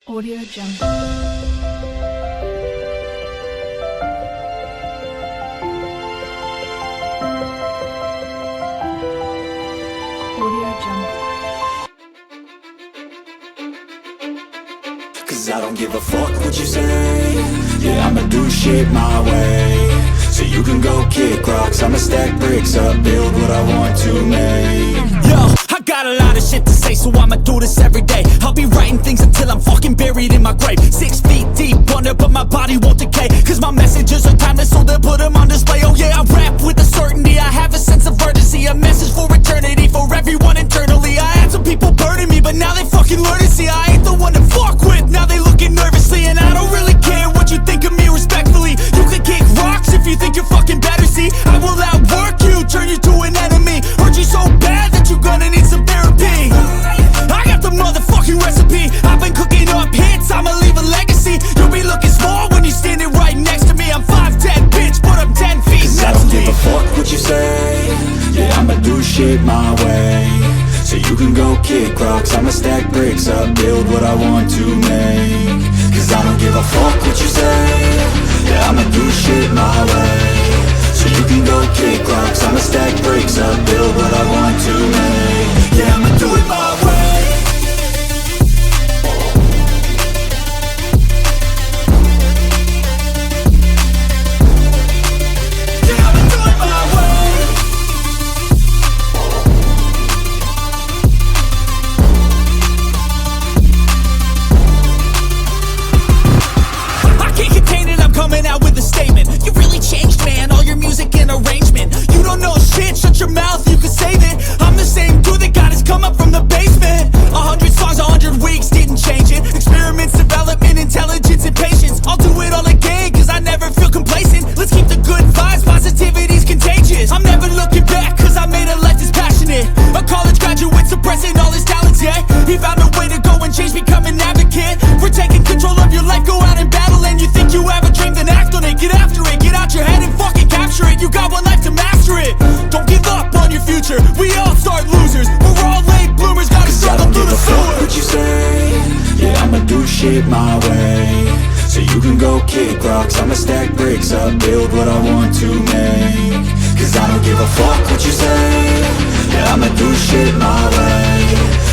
Audio Jungle. Audio Jungle. Cause I don't give a fuck what you say. Yeah, I'ma do shit my way. So you can go kick rocks, I'ma stack bricks up, build what I want to make. Yo, I got a lot of shit to say, so I'ma do this every day. I'll be writing things until I'm fucking buried in my grave. 6 feet deep under, but my body won't decay. Cause my messages are timeless, so they'll put them on display. Oh yeah, I rap with a certainty, I have a sense of urgency. A message for eternity, for everyone internally. I had some people burning me, but now they fucking learn to see I ain't the one to fuck with, now they looking nervously. And I don't really care what you think of me respectfully. You can kick rocks if you think you're fucking better, see. I will outwork you, turn you to an enemy. Hurt you so bad that you're gonna need some therapy. I got the motherfucking recipe, I've been cooking up hits, I'ma leave a legacy. You'll be looking small when you're standing right next to me. I'm 5'10", bitch, but I'm 10 feet. Cause I don't give a fuck what you say. Yeah, I'ma do shit my way. So you can go kick rocks, I'ma stack bricks up, build what I want to make. Cause I don't give a fuck what you say. Yeah, I'ma do shit my way. So you can go kick rocks, I'ma stack bricks up, build what I want to make. Yeah, I'ma do it my way. Yeah, I'ma do it my way. I can't contain it, I'm coming out with a statement. You really changed, man, all your music and arrangement. You don't know shit, shut your mouth, you can save it. I'm the same dude that got his come up from the basement. 100 songs, 100 weeks, didn't change it. Experiments, development, intelligence, and patience. I'll do it all again, cause I never feel complacent. Let's keep the good vibes, positivity's contagious. I'm never looking back, cause I made a life that's passionate. A college graduate suppressing all his talents, yeah. He found a way to go and change, become an advocate. For taking control of your life, go out and battle. And you think you have a dream, then act on it. Get after it, get out your head and fucking capture it. You got one life to master it. Don't give up on your future, we all start losers. We're all late bloomers, gotta struggle through the sewer. What you say? Yeah, I'ma do shit my way. So you can go kick rocks, I'ma stack bricks up, build what I want to make. Cause I don't give a fuck what you say. Yeah, I'ma do shit my way.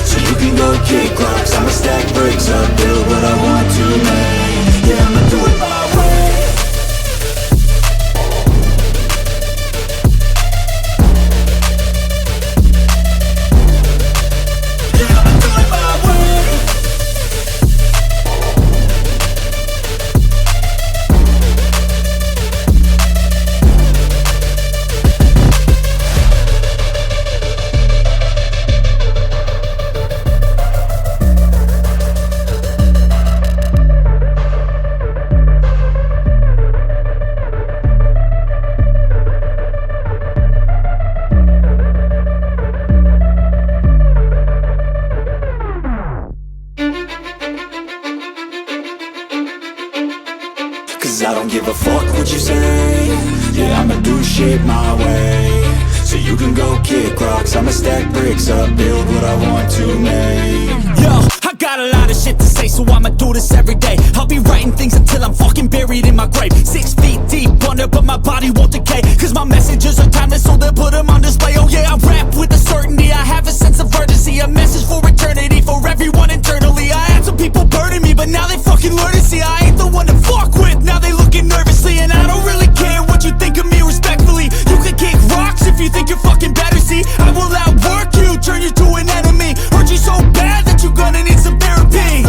So you can go kick rocks, I'ma stack bricks up, build what I want to make. Yeah, I'ma do it my way. Yeah, I'ma do it my way. Cause I don't give a fuck what you say. Yeah, I'ma do shit my way. So you can go kick rocks, I'ma stack bricks up, build what I want to make. Yo, I got a lot of shit to say, so I'ma do this every day. I'll be writing things until I'm fucking buried in my grave. 6 feet deep under, but my body won't decay. Cause my messages are timeless, so they'll put them on display. Oh yeah, I rap with a certainty, I have a sense of urgency. A message for eternity, for everyone internally. I had some people burning me, but now they fucking learn to see I ain't the one to fuck with, now they looking nervously. And I don't really care what you think of me respectfully. You can kick rocks if you think you're fucking better, see. I will outwork you, turn you to an enemy. Hurt you so bad that you're gonna need some therapy.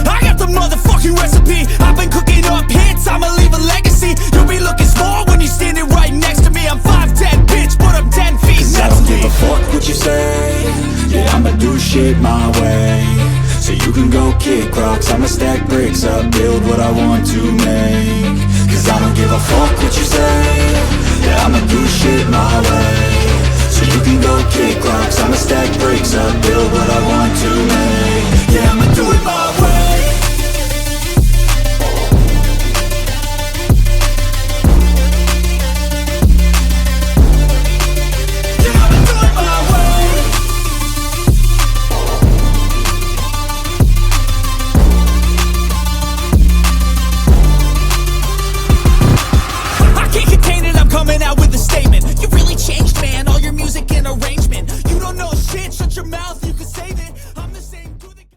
I got the motherfucking recipe, I've been cooking up hits, I'ma leave a legacy. You'll be looking small when you're standing right next to me. I'm 5'10", bitch, but I'm 10 feet. Cause I don't give a fuck what you say. Yeah, I'ma do shit my way. So you can go kick rocks, I'ma stack bricks up, build what I want to make. Cause I don't give a fuck what you say. Yeah, I'ma do shit my way. So you can go kick rocks, I'ma stack bricks up, build what I want to make.